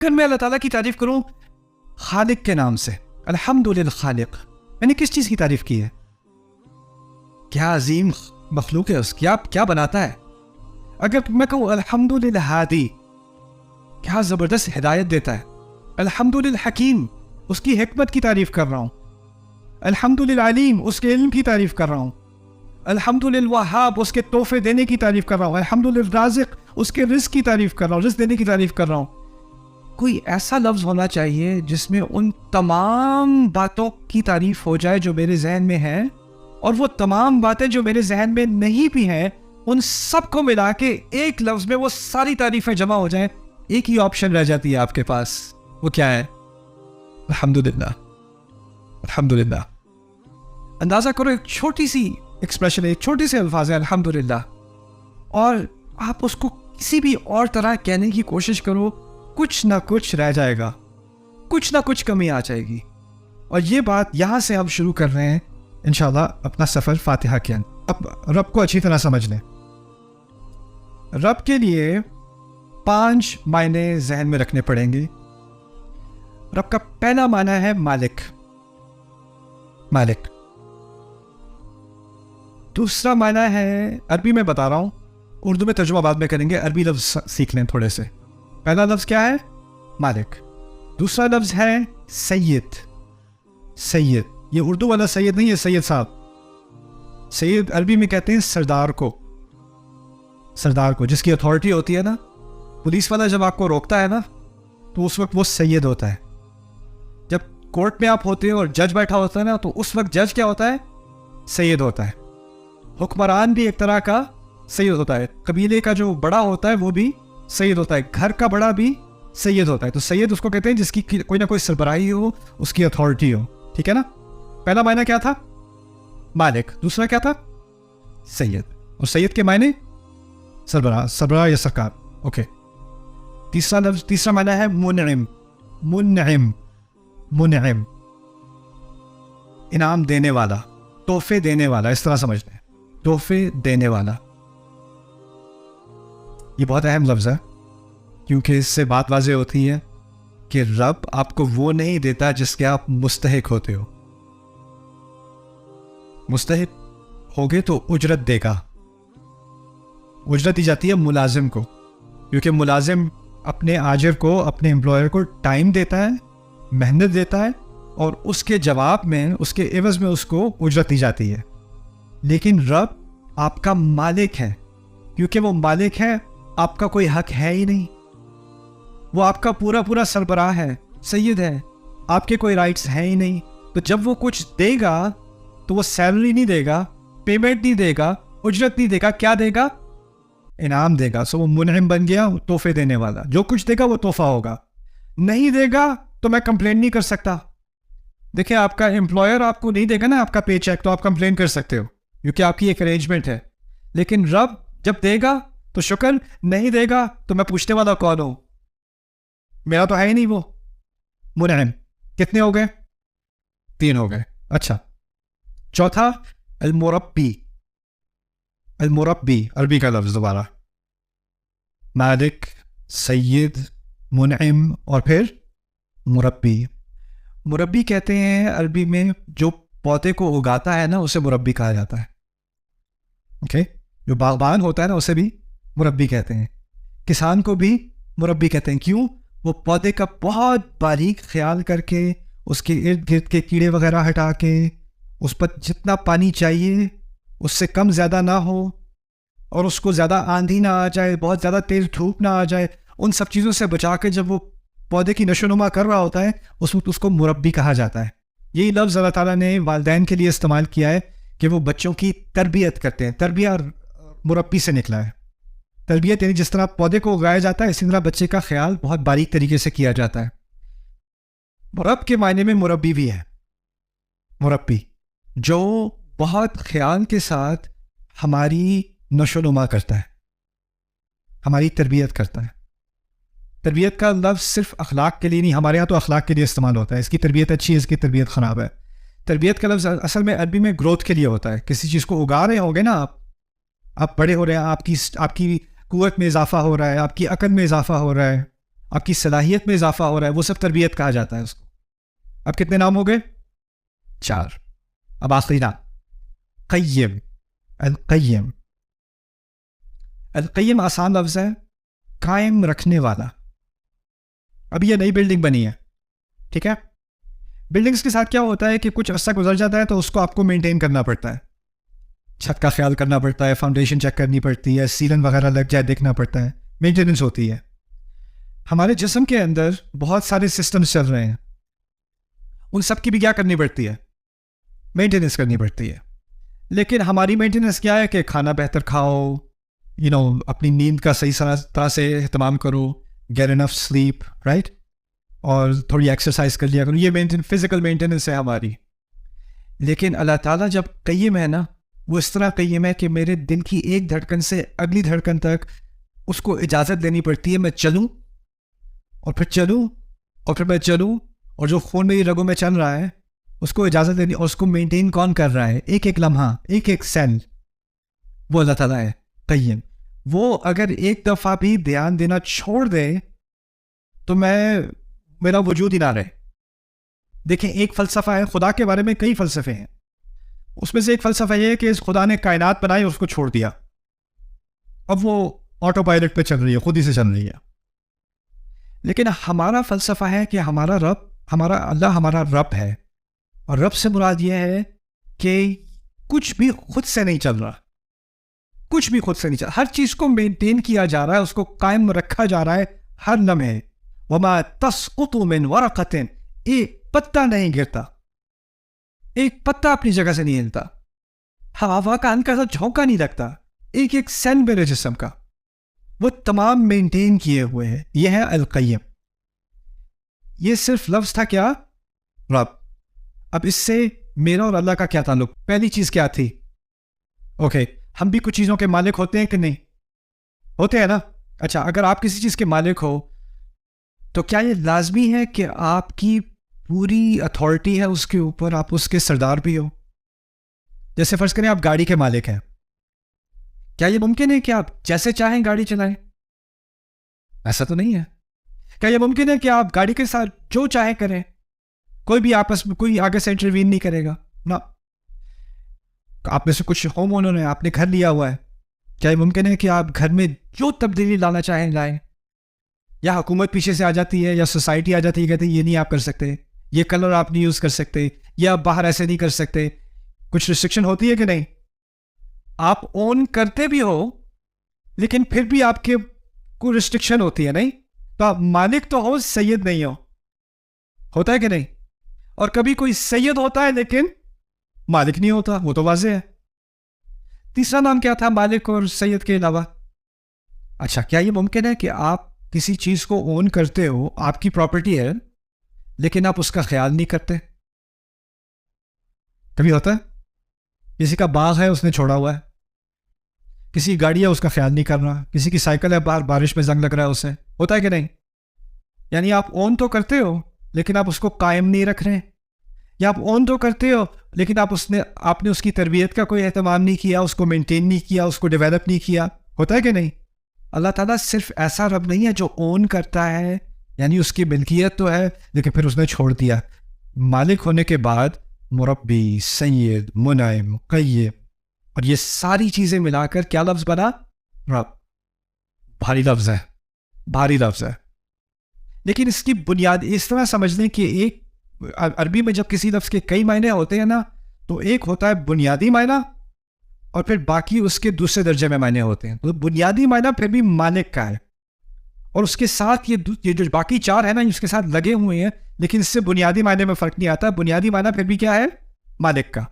اگر میں اللہ تعالیٰ کی تعریف کروں خالق کے نام سے، الحمدللہ خالق، میں نے کس چیز کی تعریف کی ہے؟ کیا عظیم مخلوق ہے اس کی، آپ کیا بناتا ہے۔ اگر میں کہوں الحمدللہ ہادی، کیا زبردست ہدایت دیتا ہے۔ الحمدللہ حکیم، اس کی حکمت کی تعریف کر رہا ہوں۔ الحمدللہ علیم، اس کے علم کی تعریف کر رہا ہوں۔ الحمدللہ وہاب، اس کے تحفے دینے کی تعریف کر رہا ہوں۔ الحمدللہ رازق، اس کے رزق کی تعریف کر رہا ہوں، رزق دینے کی تعریف کر رہا ہوں۔ کوئی ایسا لفظ ہونا چاہیے جس میں ان تمام باتوں کی تعریف ہو جائے جو میرے ذہن میں ہیں، اور وہ تمام باتیں جو میرے ذہن میں نہیں بھی ہیں ان سب کو ملا کے ایک لفظ میں وہ ساری تعریفیں جمع ہو جائیں۔ ایک ہی آپشن رہ جاتی ہے آپ کے پاس، وہ کیا ہے؟ الحمدللہ، الحمدللہ۔ اندازہ کرو، ایک چھوٹی سی ایکسپریشن، ایک چھوٹے سے الفاظ ہے الحمدللہ، اور آپ اس کو کسی بھی اور طرح کہنے کی کوشش کرو، کچھ نہ کچھ رہ جائے گا، کچھ نہ کچھ کمی آ جائے گی۔ اور یہ بات یہاں سے ہم شروع کر رہے ہیں انشاءاللہ اپنا سفر فاتحہ کے اندر۔ اب رب کو اچھی طرح سمجھ لیں۔ رب کے لیے 5 معنی ذہن میں رکھنے پڑیں گے۔ رب کا پہلا معنی ہے مالک، مالک۔ دوسرا معنی ہے، عربی میں بتا رہا ہوں، اردو میں ترجمہ بعد میں کریں گے، عربی لفظ سیکھ لیں تھوڑے سے۔ پہلا لفظ کیا ہے؟ مالک۔ دوسرا لفظ ہے سید، سید۔ یہ اردو والا سید نہیں ہے، سید صاحب۔ سید عربی میں کہتے ہیں سردار کو، سردار کو، جس کی اتھارٹی ہوتی ہے نا۔ پولیس والا جب آپ کو روکتا ہے نا تو اس وقت وہ سید ہوتا ہے۔ جب کورٹ میں آپ ہوتے ہیں اور جج بیٹھا ہوتا ہے نا تو اس وقت جج کیا ہوتا ہے؟ سید ہوتا ہے۔ حکمران بھی ایک طرح کا سید ہوتا ہے، قبیلے کا جو بڑا ہوتا ہے وہ بھی سید ہوتا ہے، گھر کا بڑا بھی سید ہوتا ہے۔ تو سید اس کو کہتے ہیں جس کی کوئی نہ کوئی سربراہی ہو، اس کی اتھارٹی ہو، ٹھیک ہے نا۔ پہلا معنی کیا تھا؟ مالک۔ دوسرا کیا تھا؟ سید۔ اور سید کے معنی سربراہ، سربراہ یا سرکار، اوکے۔ تیسرا لفظ، تیسرا معنی ہے منعم، منعم، منعم، انعام دینے والا، تحفے دینے والا، اس طرح سمجھ لیں، تحفے دینے والا۔ یہ بہت اہم لفظ ہے کیونکہ اس سے بات واضح ہوتی ہے کہ رب آپ کو وہ نہیں دیتا جس کے آپ مستحق ہوتے ہو۔ مستحق ہوگے تو اجرت دے گا۔ اجرت دی جاتی ہے ملازم کو، کیونکہ ملازم اپنے آجر کو، اپنے امپلائر کو ٹائم دیتا ہے، محنت دیتا ہے، اور اس کے جواب میں، اس کے عوض میں اس کو اجرت دی جاتی ہے۔ لیکن رب آپ کا مالک ہے، کیونکہ وہ مالک ہے، آپ کا کوئی حق ہے ہی نہیں، وہ آپ کا پورا پورا سربراہ ہے، سید ہے، آپ کے کوئی رائٹس ہیں ہی نہیں۔ تو جب وہ کچھ دے گا تو وہ سیلری نہیں دے گا، پیمنٹ نہیں دے گا، اجرت نہیں دے گا، کیا دے گا؟ انعام دے گا۔ سو وہ منعم بن گیا، تحفے دینے والا۔ جو کچھ دے گا وہ تحفہ ہوگا، نہیں دے گا تو میں کمپلین نہیں کر سکتا۔ دیکھیں، آپ کا امپلائر آپ کو نہیں دے گا نا آپ کا پے چیک، تو آپ کمپلین کر سکتے ہو کیونکہ آپ کی ایک ارینجمنٹ ہے۔ لیکن رب جب دے گا تو شکر، نہیں دے گا تو میں پوچھنے والا کون ہوں؟ میرا تو ہے ہی نہیں وہ۔ منعم۔ کتنے ہو گئے؟ 3 ہو گئے۔ اچھا، چوتھا المربی، المربی عربی کا لفظ دوبارہ، مالک، سید، منعم، اور پھر مربی۔ مربی کہتے ہیں عربی میں جو پودے کو اگاتا ہے نا، اسے مربی کہا جاتا ہے، اوکے۔ جو باغبان ہوتا ہے نا اسے بھی مربی کہتے ہیں، کسان کو بھی مربی کہتے ہیں۔ کیوں؟ وہ پودے کا بہت باریک خیال کر کے، اس کے ارد گرد کے کیڑے وغیرہ ہٹا کے، اس پر جتنا پانی چاہیے اس سے کم زیادہ نہ ہو، اور اس کو زیادہ آندھی نہ آ جائے، بہت زیادہ تیز دھوپ نہ آ جائے، ان سب چیزوں سے بچا کے جب وہ پودے کی نشو نما کر رہا ہوتا ہے اس وقت اس کو مربی کہا جاتا ہے۔ یہی لفظ اللہ تعالیٰ نے والدین کے لیے استعمال کیا ہے کہ وہ بچوں کی تربیت کرتے ہیں۔ تربیہ مربی سے نکلا ہے۔ تربیت یعنی جس طرح پودے کو اگایا جاتا ہے، اسی طرح بچے کا خیال بہت باریک طریقے سے کیا جاتا ہے۔ مرب کے معنی میں مربی بھی ہے، مربی جو بہت خیال کے ساتھ ہماری نشو نما کرتا ہے، ہماری تربیت کرتا ہے۔ تربیت کا لفظ صرف اخلاق کے لیے نہیں، ہمارے یہاں تو اخلاق کے لیے استعمال ہوتا ہے، اس کی تربیت اچھی ہے، اس کی تربیت خراب ہے۔ تربیت کا لفظ اصل میں عربی میں گروتھ کے لیے ہوتا ہے۔ کسی چیز کو اگا رہے ہوں گے نا آپ بڑے ہو رہے ہیں، آپ کی قوت میں اضافہ ہو رہا ہے، آپ کی عقل میں اضافہ ہو رہا ہے، آپ کی صلاحیت میں اضافہ ہو رہا ہے، وہ سب تربیت کہا جاتا ہے اس کو. اب کتنے نام ہو گئے؟ 4. اب آخری نام قیم. القیم. القیم آسان لفظ ہے، قائم رکھنے والا. اب یہ نئی بلڈنگ بنی ہے، ٹھیک ہے. بلڈنگس کے ساتھ کیا ہوتا ہے کہ کچھ عرصہ گزر جاتا ہے تو اس کو آپ کو مینٹین کرنا پڑتا ہے. چھت کا خیال کرنا پڑتا ہے، فاؤنڈیشن چیک کرنی پڑتی ہے، سیلن وغیرہ لگ جائے دیکھنا پڑتا ہے، مینٹیننس ہوتی ہے. ہمارے جسم کے اندر بہت سارے سسٹمز چل رہے ہیں، ان سب کی بھی کیا کرنی پڑتی ہے؟ مینٹیننس کرنی پڑتی ہے. لیکن ہماری مینٹیننس کیا ہے کہ کھانا بہتر کھاؤ، اپنی نیند کا صحیح طرح سے اہتمام کرو، گیٹ انف سلیپ، رائٹ، اور تھوڑی ایکسرسائز کر لیا کرو. یہ فزیکل مینٹیننس ہے ہماری. لیکن اللہ تعالیٰ جب قیم ہے نا، وہ اس طرح قیم ہے کہ میرے دل کی ایک دھڑکن سے اگلی دھڑکن تک اس کو اجازت دینی پڑتی ہے میں چلوں اور پھر چلوں اور پھر میں چلوں، اور جو خون میری رگوں میں چل رہا ہے اس کو اجازت دینی، اور اس کو مینٹین کون کر رہا ہے؟ ایک ایک لمحہ، ایک ایک سیل، وہ اللہ تعالیٰ ہے قیم. وہ اگر ایک دفعہ بھی دھیان دینا چھوڑ دے تو میرا وجود ہی نہ رہے. دیکھیں، ایک فلسفہ ہے، خدا کے بارے میں کئی فلسفے ہیں، اس میں سے ایک فلسفہ یہ ہے کہ خدا نے کائنات بنائی اور اس کو چھوڑ دیا، اب وہ آٹو پائلٹ پہ چل رہی ہے، خود ہی سے چل رہی ہے. لیکن ہمارا فلسفہ ہے کہ اللہ ہمارا رب ہے، اور رب سے مراد یہ ہے کہ کچھ بھی خود سے نہیں چل رہا، کچھ بھی خود سے نہیں چل رہا، ہر چیز کو مینٹین کیا جا رہا ہے، اس کو قائم رکھا جا رہا ہے ہر لمحے. وما تسقط من ورقۃ، ایک پتا نہیں گرتا، ایک پتا اپنی جگہ سے نہیں ہلتا، ہوا کا ہلکا سا جھونکا نہیں لگتا، ایک ایک سیل میرے جسم کا وہ تمام مینٹین کیے ہوئے ہیں. یہ ہے القیم. یہ صرف لفظ تھا کیا؟ رب. اب اس سے میرا اور اللہ کا کیا تعلق؟ پہلی چیز کیا تھی؟ اوکے، ہم بھی کچھ چیزوں کے مالک ہوتے ہیں کہ نہیں؟ ہوتے ہیں نا. اچھا، اگر آپ کسی چیز کے مالک ہو تو کیا یہ لازمی ہے کہ آپ کی پوری اتھارٹی ہے اس کے اوپر، آپ اس کے سردار بھی ہو؟ جیسے فرض کریں آپ گاڑی کے مالک ہیں، کیا یہ ممکن ہے کہ آپ جیسے چاہیں گاڑی چلائیں؟ ایسا تو نہیں ہے. کیا یہ ممکن ہے کہ آپ گاڑی کے ساتھ جو چاہیں کریں، کوئی بھی آپس میں کوئی آگے سے انٹروین نہیں کرے گا؟ نہ. آپ میں سے کچھ ہوم اونر ہیں، آپ نے گھر لیا ہوا ہے، کیا یہ ممکن ہے کہ آپ گھر میں جو تبدیلی لانا چاہیں لائیں؟ یا حکومت پیچھے سے آ جاتی ہے، یا سوسائٹی آ جاتی ہے، کہتے ہیں یہ نہیں آپ کر سکتے، یہ کلر آپ نہیں یوز کر سکتے، یا آپ باہر ایسے نہیں کر سکتے؟ کچھ ریسٹرکشن ہوتی ہے کہ نہیں؟ آپ اون کرتے بھی ہو لیکن پھر بھی آپ کے کوئی ریسٹرکشن ہوتی ہے، نہیں؟ تو آپ مالک تو ہو، سید نہیں ہو. ہوتا ہے کہ نہیں؟ اور کبھی کوئی سید ہوتا ہے لیکن مالک نہیں ہوتا، وہ تو واضح ہے. تیسرا نام کیا تھا مالک اور سید کے علاوہ؟ اچھا، کیا یہ ممکن ہے کہ آپ کسی چیز کو اون کرتے ہو، آپ کی پراپرٹی ہے، لیکن آپ اس کا خیال نہیں کرتے؟ کبھی ہوتا ہے؟ کسی کا باغ ہے، اس نے چھوڑا ہوا ہے، کسی گاڑی ہے، اس کا خیال نہیں کر رہا، کسی کی سائیکل ہے، باہر بارش میں زنگ لگ رہا ہے اسے. ہوتا ہے کہ نہیں؟ یعنی آپ اون تو کرتے ہو لیکن آپ اس کو قائم نہیں رکھ رہے، یا آپ اون تو کرتے ہو لیکن آپ نے اس کی تربیت کا کوئی اہتمام نہیں کیا، اس کو مینٹین نہیں کیا، اس کو ڈیولپ نہیں کیا. ہوتا ہے کہ نہیں؟ اللہ تعالیٰ صرف ایسا رب نہیں ہے جو اون کرتا ہے، یعنی اس کی ملکیت تو ہے لیکن پھر اس نے چھوڑ دیا. مالک ہونے کے بعد مربی، سید، منعم، قیم، اور یہ ساری چیزیں ملا کر کیا لفظ بنا؟ رب. بھاری لفظ ہے، بھاری لفظ ہے. لیکن اس کی بنیاد اس طرح سمجھ لیں کہ ایک عربی میں جب کسی لفظ کے کئی معنی ہوتے ہیں نا، تو ایک ہوتا ہے بنیادی معنی اور پھر باقی اس کے دوسرے درجے میں معنی ہوتے ہیں. تو بنیادی معنی پھر بھی مالک کا ہے، اور اس کے ساتھ یہ جو باقی چار ہیں نا، اس کے ساتھ لگے ہوئے ہیں، لیکن اس سے بنیادی معنی میں فرق نہیں آتا. بنیادی معنی پھر بھی کیا ہے؟ مالک کا.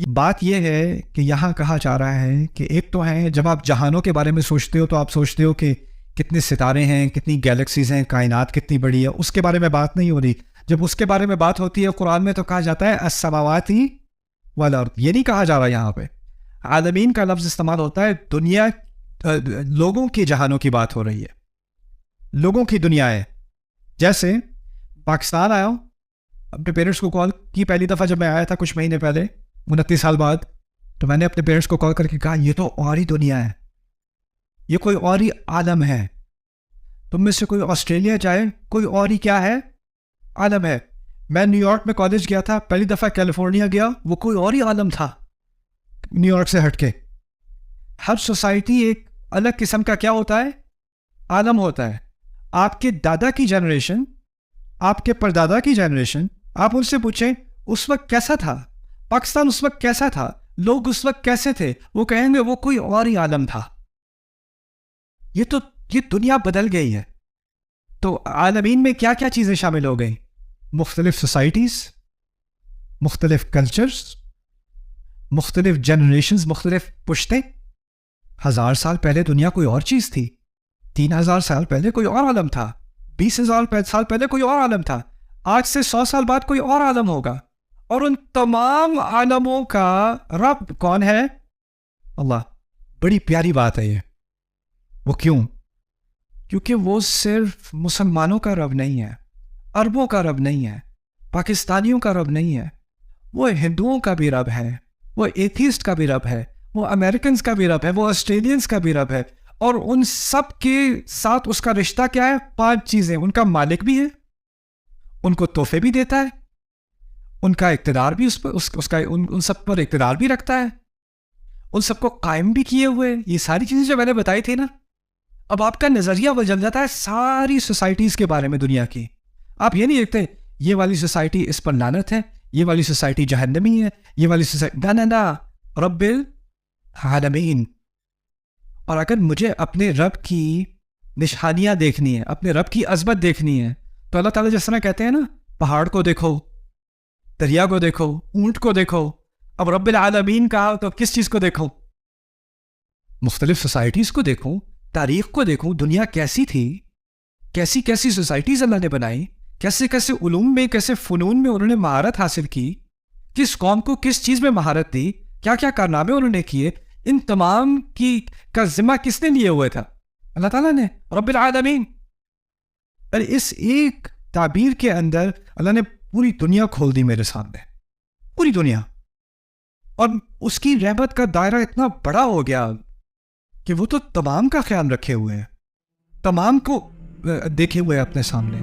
بات یہ ہے کہ یہاں کہا جا رہا ہے کہ ایک تو ہے، جب آپ جہانوں کے بارے میں سوچتے ہو تو آپ سوچتے ہو کہ کتنے ستارے ہیں، کتنی گیلیکسیز ہیں، کائنات کتنی بڑی ہے، اس کے بارے میں بات نہیں ہو رہی. جب اس کے بارے میں بات ہوتی ہے قرآن میں تو کہا جاتا ہے السماوات والارض. یہ نہیں کہا جا رہا یہاں پہ. عالمین کا لفظ استعمال ہوتا ہے دنیا، لوگوں کے جہانوں کی بات ہو رہی ہے، لوگوں کی دنیا ہے. جیسے پاکستان آیا ہوں، اپنے پیرنٹس کو کال کی پہلی دفعہ جب میں آیا تھا کچھ مہینے پہلے 29 سال بعد، تو میں نے اپنے پیرنٹس کو کال کر کے کہا یہ تو اور ہی دنیا ہے، یہ کوئی اور ہی عالم ہے. تم میں سے کوئی آسٹریلیا جائے، کوئی اور ہی کیا ہے عالم ہے. میں نیو یارک میں کالج گیا تھا، پہلی دفعہ کیلیفورنیا گیا، وہ کوئی اور ہی عالم تھا نیو یارک سے ہٹ کے. ہر سوسائٹی ایک الگ قسم کا کیا ہوتا ہے، عالم ہوتا ہے. آپ کے دادا کی جنریشن، آپ کے پردادا کی جنریشن، آپ ان سے پوچھیں اس وقت کیسا تھا، پاکستان اس وقت کیسا تھا، لوگ اس وقت کیسے تھے، وہ کہیں گے وہ کوئی اور ہی عالم تھا. یہ دنیا بدل گئی ہے. تو عالمین میں کیا کیا چیزیں شامل ہو گئیں؟ مختلف سوسائٹیز، مختلف کلچرز، مختلف جنریشنز، مختلف پشتیں. 1000 سال پہلے دنیا کوئی اور چیز تھی، 3000 سال پہلے کوئی اور عالم تھا، 20,000 سال پہلے کوئی اور عالم تھا، آج سے 100 سال بعد کوئی اور عالم ہوگا. اور ان تمام عالموں کا رب کون ہے؟ اللہ. بڑی پیاری بات ہے یہ. وہ کیوں؟ کیونکہ وہ صرف مسلمانوں کا رب نہیں ہے، عربوں کا رب نہیں ہے، پاکستانیوں کا رب نہیں ہے. وہ ہندوؤں کا بھی رب ہے، وہ ایتھیسٹ کا بھی رب ہے، وہ امریکنز کا بھی رب ہے، وہ آسٹریلینز کا بھی رب ہے. اور ان سب کے ساتھ اس کا رشتہ کیا ہے؟ 5 چیزیں. ان کا مالک بھی ہے، ان کو تحفے بھی دیتا ہے، ان کا اقتدار بھی ان سب پر اقتدار بھی رکھتا ہے، ان سب کو قائم بھی کیے ہوئے. یہ ساری چیزیں جو میں نے بتائی تھی نا، اب آپ کا نظریہ بدل جاتا ہے ساری سوسائٹیز کے بارے میں دنیا کی. آپ یہ نہیں دیکھتے یہ والی سوسائٹی اس پر لعنت ہے، یہ والی سوسائٹی جہنمی ہے، یہ والی سوسائٹی نا رب العالمین. اور اگر مجھے اپنے رب کی نشانیاں دیکھنی ہے، اپنے رب کی عظمت دیکھنی ہے، تو اللہ تعالیٰ جس طرح کہتے ہیں نا، پہاڑ کو دیکھو، دریا کو دیکھو، اونٹ کو دیکھو. اب رب العالمین کہا تو کس چیز کو دیکھو؟ مختلف سوسائٹیز کو دیکھو، تاریخ کو دیکھو، دنیا کیسی تھی، کیسی کیسی سوسائٹیز اللہ نے بنائی، کیسے کیسے علوم میں، کیسے فنون میں انہوں نے مہارت حاصل کی، کس قوم کو کس چیز میں مہارت دی، کیا کیا کارنامے انہوں نے کیے. ان تمام کا ذمہ کس نے لیے ہوئے تھا؟ اللہ تعالیٰ نے، رب العالمین. اور اس ایک تعبیر کے اندر اللہ نے پوری دنیا کھول دی میرے سامنے، پوری دنیا. اور اس کی رحمت کا دائرہ اتنا بڑا ہو گیا کہ وہ تو تمام کا خیال رکھے ہوئے ہیں، تمام کو دیکھے ہوئے اپنے سامنے.